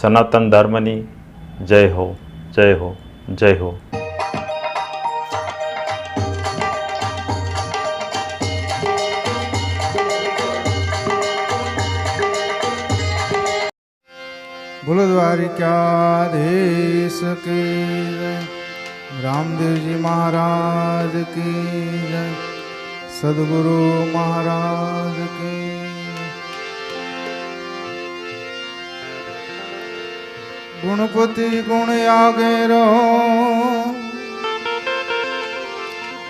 સનાતન ધર્મની જય હો, જય હો, જય હો. बोलो द्वारिकाधीश की जय, रामदेव जी महाराज की जय, सदगुरु महाराज की जय. गुणपति गुण आगे रहो,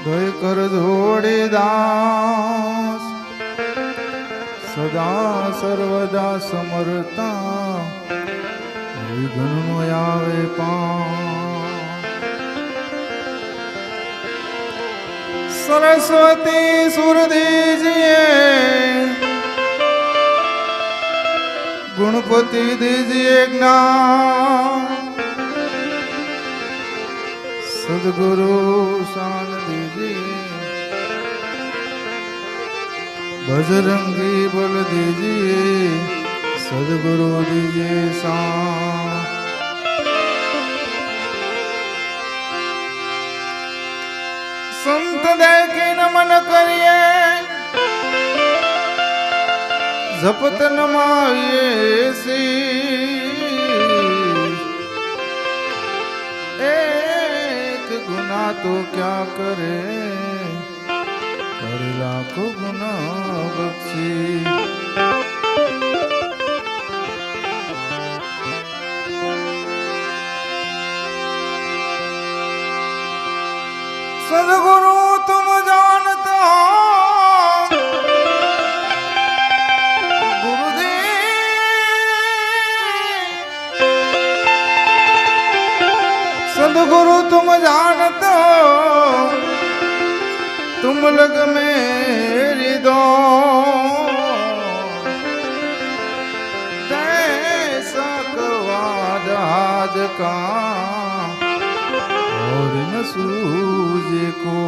दय कर जोड़े दास, सदा सर्वदा समरता વિઘ્નો આવે સરસ્વતી સુરદીજીએ ગુણપતિ દીજીએ જ્ઞાન, સદગુરુ શાન દીજીએ, બજરંગી બલ દીજીએ, સદગુરુ દીજીએ સા. સંત દેખી નમન કરીએ, જપત નમાવીએ શીશ. એક ગુના તો ક્યાં કરે, કરે લાખો ગુના બક્ષી. सदगुरु तुम जानता गुरुदेव, सदगुरु तुम जानता तुम लग मेरी दो, जैसा कवाद आज का और न सूझे को.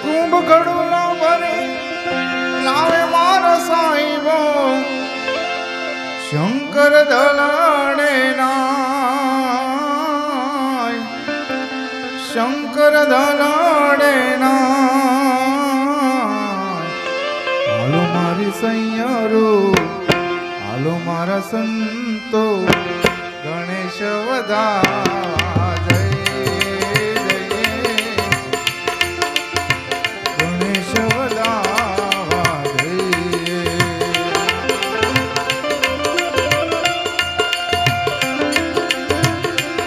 कुंभ घड़ोला भरे लावे मारो साहिबो, शंकर दलाड़े नाय, शंकर दलाड़े नाय. हालो मारी सैयारो, हालो मारा संतो, गणेश वधावा जय जय, गणेश वधावा जय.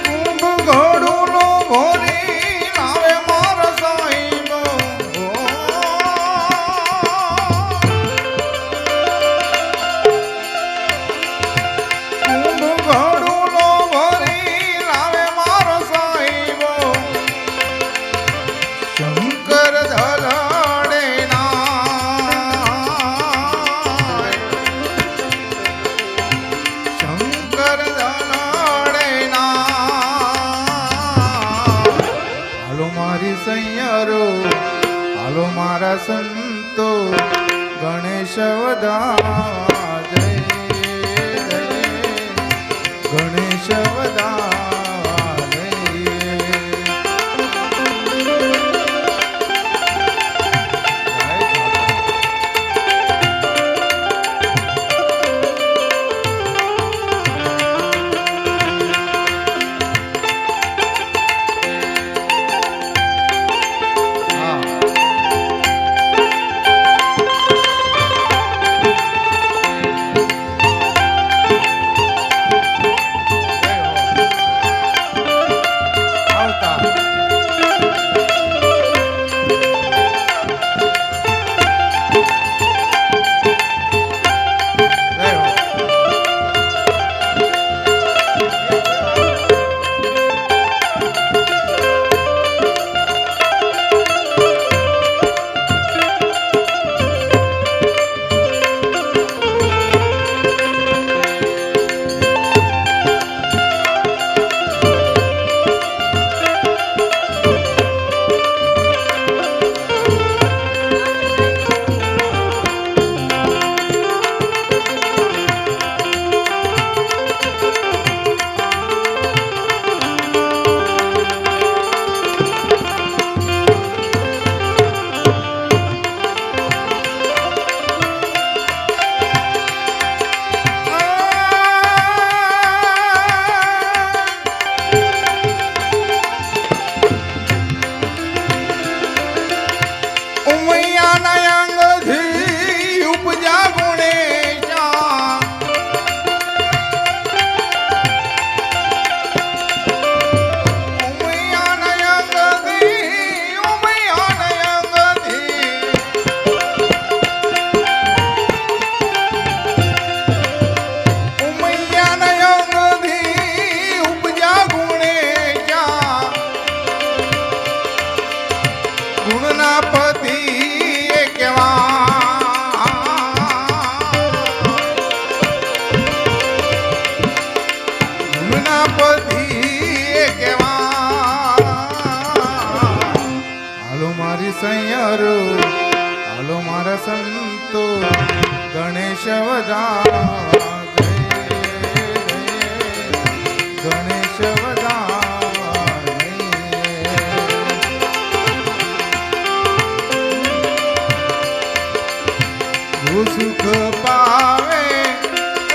कुंभ घड़ोलो भरी लावे मारा साहिबो, कुंभ घड़ोलो शंकर धलाड़े नाय, शंकर धलाड़े नाय. हालो मारी सैयारो, हालो मारा संतो, गणेश वधावा जय जय, गणेश वधावा. ઘૂમના પતિ એ કેવા ઘૂમના પતિ એ કેવા હાલો મારી સૈયરો હાલો મારા સંતો ગણેશ વધાવા ગણેશ વધાવા સુખ પાવે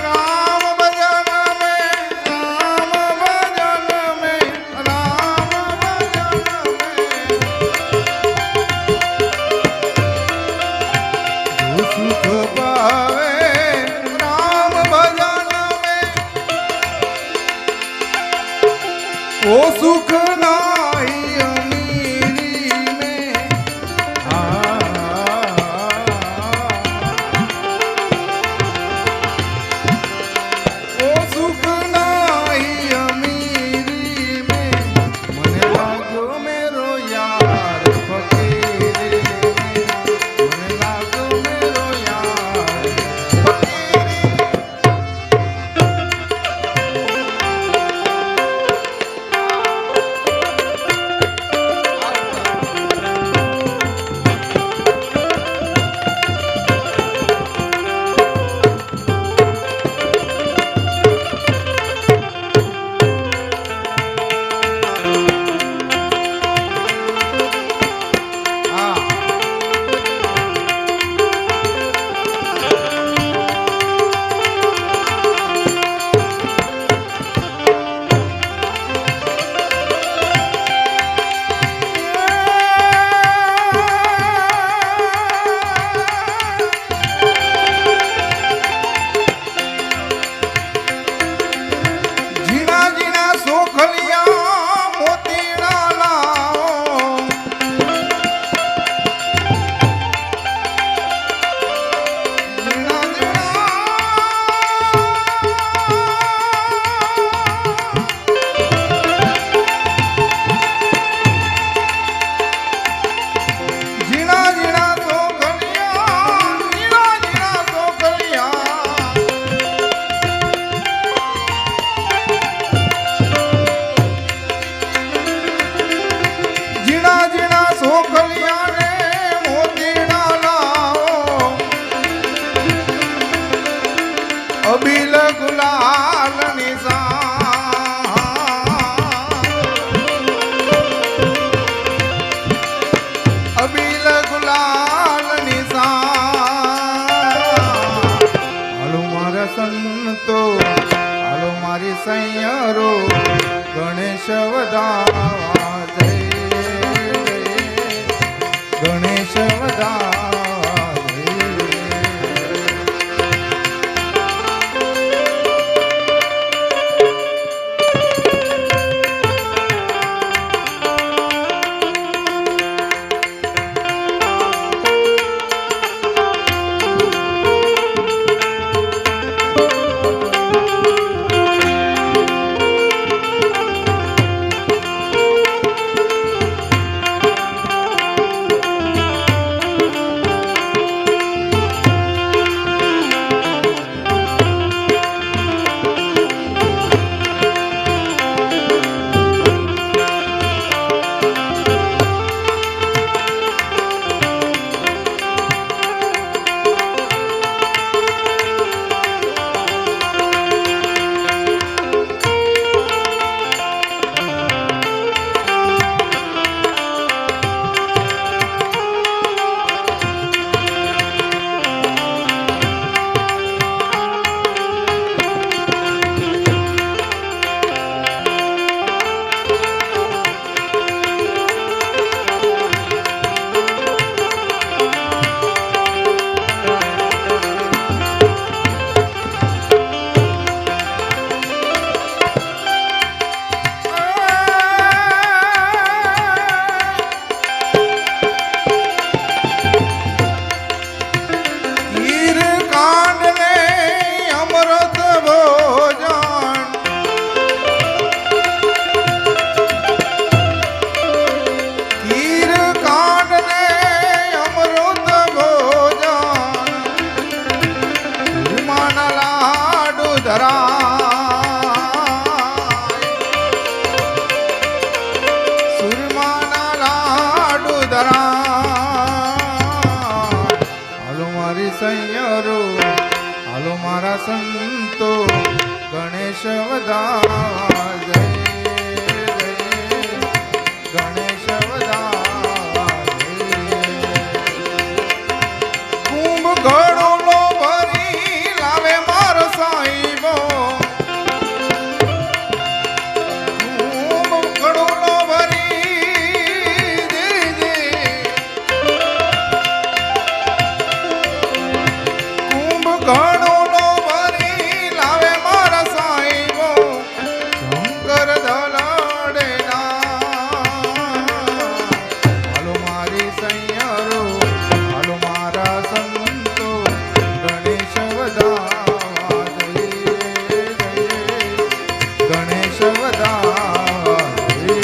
રામ ભજન में राम भजन में राम भजन में सुख पावे राम भजन में वो सुख नाही अमीरी में वो सुख नाही अमीरी में मने लागो मेरो यार फकीरी में मने लागो मेरो यार फकीरी અબીલ ગુલાલ અબીલ ગુલાલ હાલો મારા સંતો હાલો મારી સૈયરો ગણેશ વધાવા જય મારા સંતો ગણેશ વધાવા જય ગણેશ વધાવા કુંભ ઘડોલો ભરી લાવે મારો સાહેબો કુંભ ઘડોલો ભરી કુંભ ઘડોલો ભરી લાવે મારા સાહેબો શંકર દલાડે હાલો મારી સૈયરો હાલો મારા સંતો ગણેશ વધાવા જય ગણેશ વધાવા જય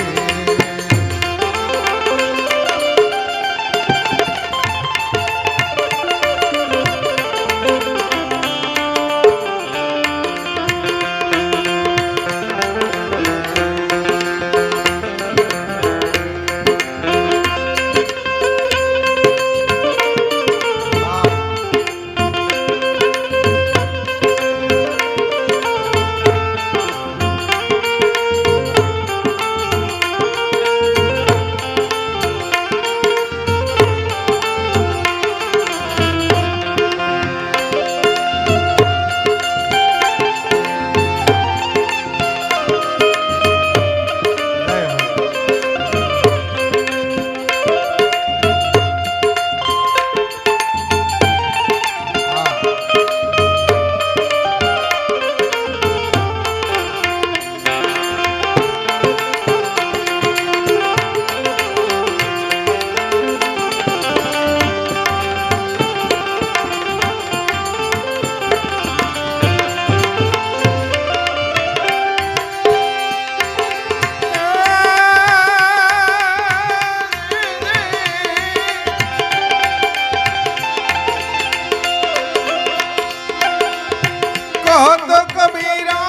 कहत कबीरा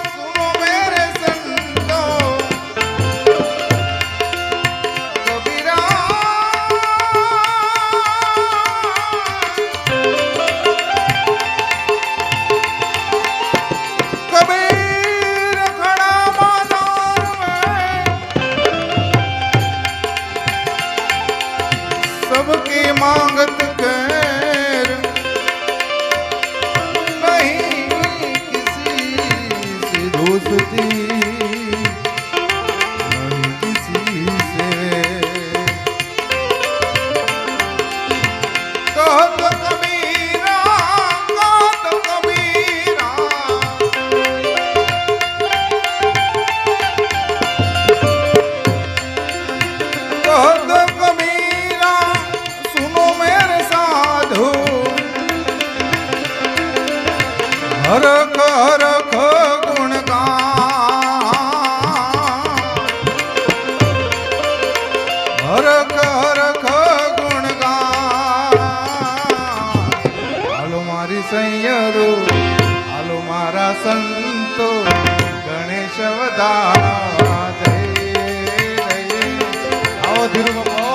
सुनो मेरे संतो कबीरा कबीर खड़ा मैदान में सबकी मांगत कर दोस्ती नहीं किसी से कहत कबीरा कहत कबीरा सुनो मेरे साधु हरख हरख हरख हरख गुणगान हालो मारी सैयरो हालो मारा संतो गणेश વધાવા જય आओ धीरू बाबा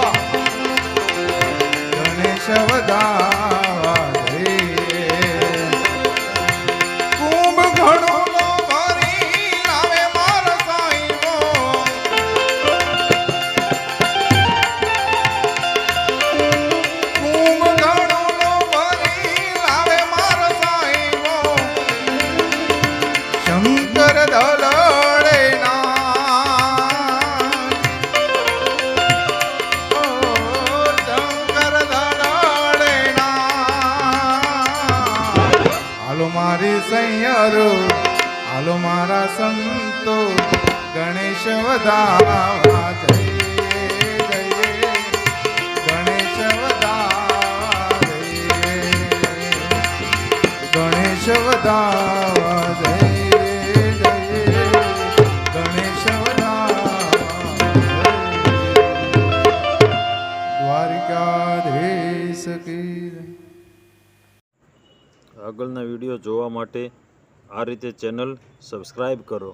गणेश વધાવા જય કુંભ ઘડોલો ભરી લાવે મારા સાહેબો શંકર દલાડે શંકર દલાડે હાલો મારી સૈયરો હાલો મારા સંતો ગણેશ વધાવા જય ગણેશ વધાવા જય ગણેશ વધાવા જય આગળના વિડીયો જોવા માટે આ રીતે ચેનલ સબસ્ક્રાઈબ કરો.